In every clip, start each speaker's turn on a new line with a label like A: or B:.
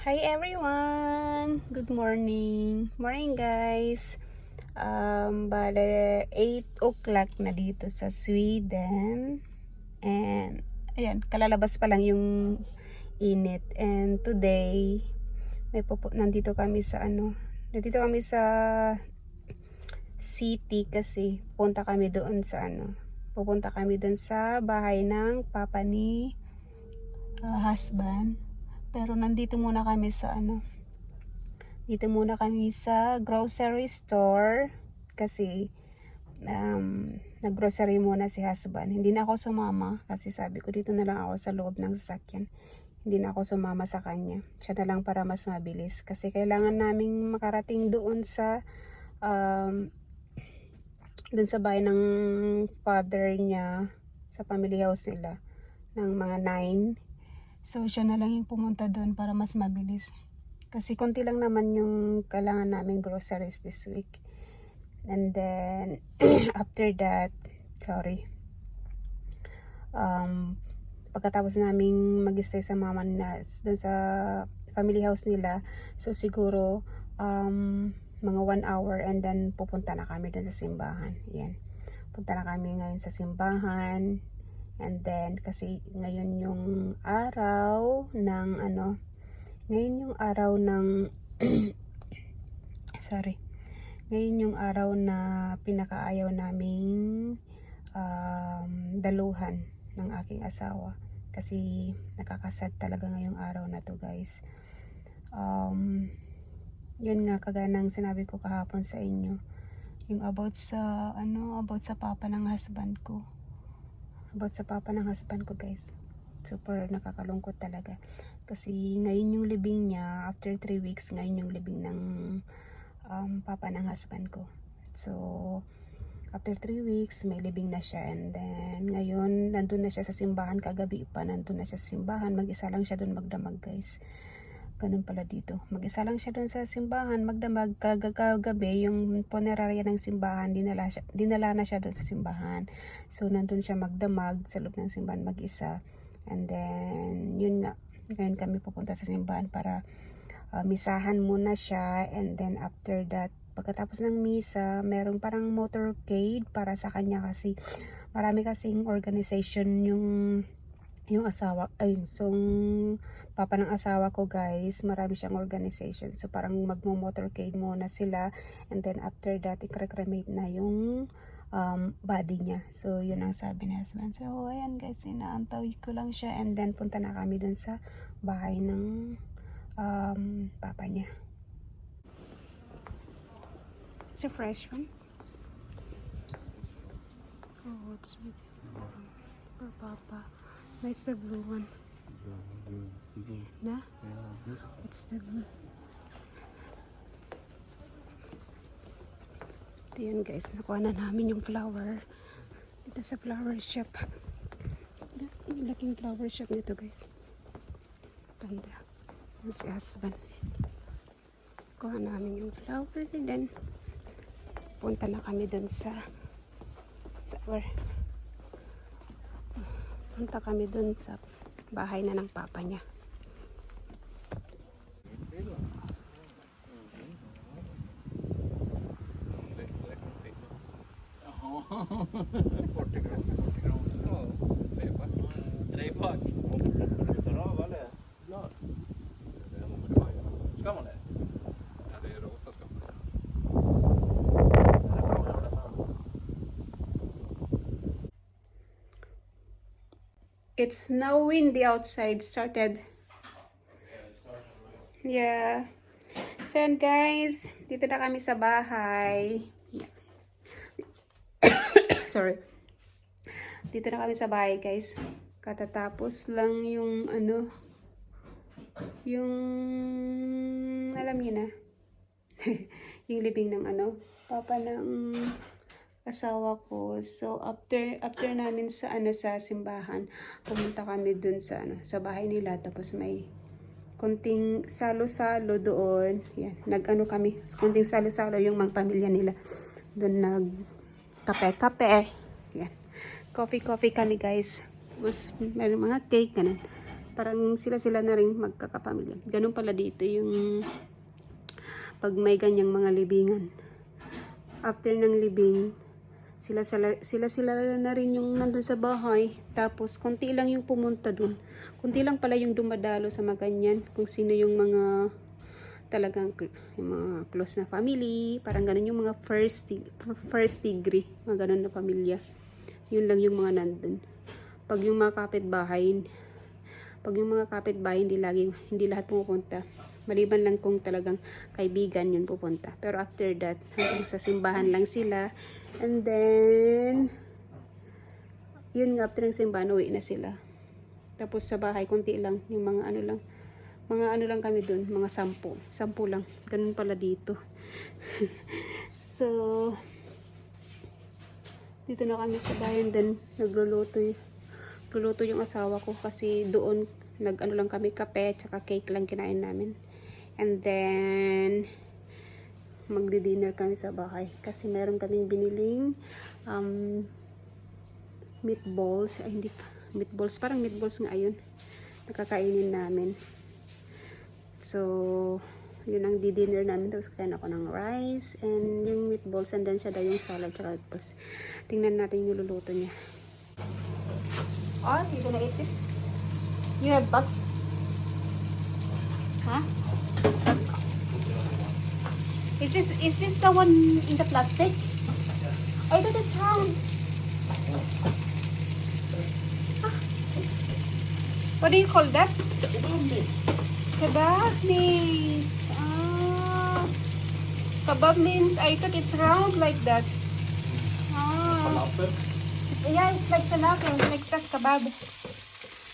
A: Hi everyone! Good morning! Morning guys! Bale 8 o'clock na dito sa Sweden. And ayan, kalalabas pa lang yung init. And today, nandito kami sa city kasi pupunta kami doon sa bahay ng papa ni husband. Pero nandito muna kami sa grocery store kasi naggrocery muna si husband. Hindi na ako sumama kasi sabi ko dito na lang ako sa loob ng sasakyan. Hindi na ako sumama sa kanya. Siya na lang para mas mabilis kasi kailangan naming makarating doon sa bahay ng father niya sa family house nila ng mga 9. So, siya na lang yung pumunta doon para mas mabilis. Kasi konti lang naman yung kailangan namin groceries this week. And then, after that, pagkatapos naming mag-stay sa mama na doon sa family house nila, so siguro, mga 1 hour and then pupunta na kami doon sa simbahan. Yan. Punta na kami ngayon sa simbahan. And then, kasi ngayon yung araw ng ngayon yung araw na pinakaayaw naming daluhan ng aking asawa. Kasi nakakasad talaga ngayong araw na to guys. Yun nga kagaya ng sinabi ko kahapon sa inyo. Yung about sa papa ng husband ko. Guys. Super nakakalungkot talaga. Kasi ngayon yung libing niya, after 3 weeks, ngayon yung libing ng papa ng husband ko. So, after 3 weeks, may libing na siya. And then, ngayon, nandun na siya sa simbahan. Kagabi pa, nandun na siya sa simbahan. Mag-isa lang siya dun magdamag, guys. Ganun pala dito. Mag-isa lang siya dun sa simbahan, magdamag. Kagabi, yung punerarya ng simbahan, dinala na siya dun sa simbahan. So, nandun siya magdamag sa loob ng simbahan, mag-isa. And then, yun nga. Ngayon kami pupunta sa simbahan para misahan muna siya. And then, after that, pagkatapos ng misa, merong parang motorcade para sa kanya kasi marami kasing organization yung papa ng asawa ko guys, marami siyang organization. So parang magmo-motorcade muna sila and then after that i-cremate na yung body niya. So yun ang sabi ni husband. So ayan guys, inaantaw ko lang siya and then punta na kami dun sa bahay ng papa niya. It's a fresh one. Oh, it's beautiful for papa. Nice the blue one. Na? It's the blue. Ito yun guys, nakuha na namin yung flower dito sa flower shop. Laking flower shop nito guys. Ganda. Yan si husband. Kuha namin yung flower and then punta na kami dun bahay na ng papa niya. It's now windy outside started. Yeah. So yan guys, dito na kami sa bahay. Sorry. Dito na kami sa bahay guys. Katatapos lang yung alam niyo na. Yung libing ng papa ng asawa ko. So after namin sa simbahan, pumunta kami dun sa bahay nila tapos may konting salo-salo doon. Yan, kami. Konting salo-salo yung mga pamilya nila. Doon kape. Yan. Coffee kami guys. Tapos may mga cake ganun. Parang sila na rin magkakapamilya. Ganun pala dito yung pag may ganyang mga libingan. After ng libing, sila na rin yung nandun sa bahay. Tapos, konti lang yung pumunta dun. Konti lang pala yung dumadalo sa mga ganyan. Kung sino yung mga talagang yung mga close na family. Parang ganun yung mga first degree. Mga ganun na pamilya. Yun lang yung mga nandun. Pag yung mga kapitbahay, hindi lahat pumupunta. Maliban lang kung talagang kaibigan yun pupunta. Pero after that, hanggang sa simbahan lang sila. And then, yun nga, after ng simbahan, uwi na sila. Tapos sa bahay, konti lang. Yung mga ano lang kami dun, mga 10 lang. Ganun pala dito. So, dito na kami sa bayan. Then, nagluluto yung asawa ko kasi doon nag-ano lang kami, kape tsaka cake lang kinain namin. And then magdi-dinner kami sa bahay kasi meron kaming biniling meatballs, ay hindi meatballs, parang meatballs nga ayun, nakakainin namin. So yun ang di-dinner namin. Tapos kain ako ng rice and yung meatballs, and then siya daw yung salad tsaka meatballs. Tingnan natin yung niluluto niya. Oh, you gonna eat this? You have bugs? Huh? Bugs. Is this the one in the plastic? I thought it's round. Ah. What do you call that? Kebab meat. Ah. Kebab means I thought it's round like that. Ah. Yeah, it's like falafel, like that kebab.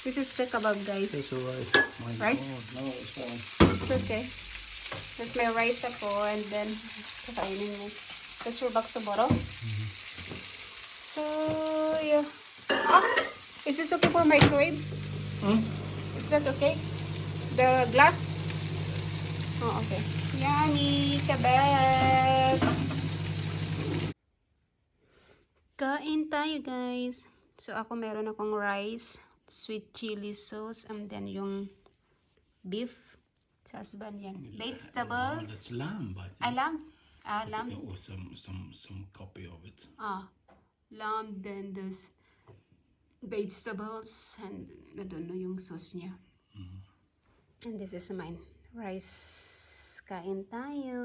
A: This is the kebab, guys.
B: This is rice. My
A: Rice?
B: God, no, it's fine.
A: It's okay. That's my rice ako, and then kakainin mo. That's your box tomorrow. So, yeah. Ah, is this okay for microwave? Is that okay? The glass? Oh, okay. Yummy kebab. Kain tayo, guys. So, ako meron akong rice, sweet chili sauce, and then yung beef. Sa husband yan. Vegetables.
B: That's lamb, I think.
A: Lamb? Lamb.
B: Or some copy of it.
A: Lamb, then there's vegetables, and I don't know yung sauce niya. And this is mine. Rice. Kain tayo.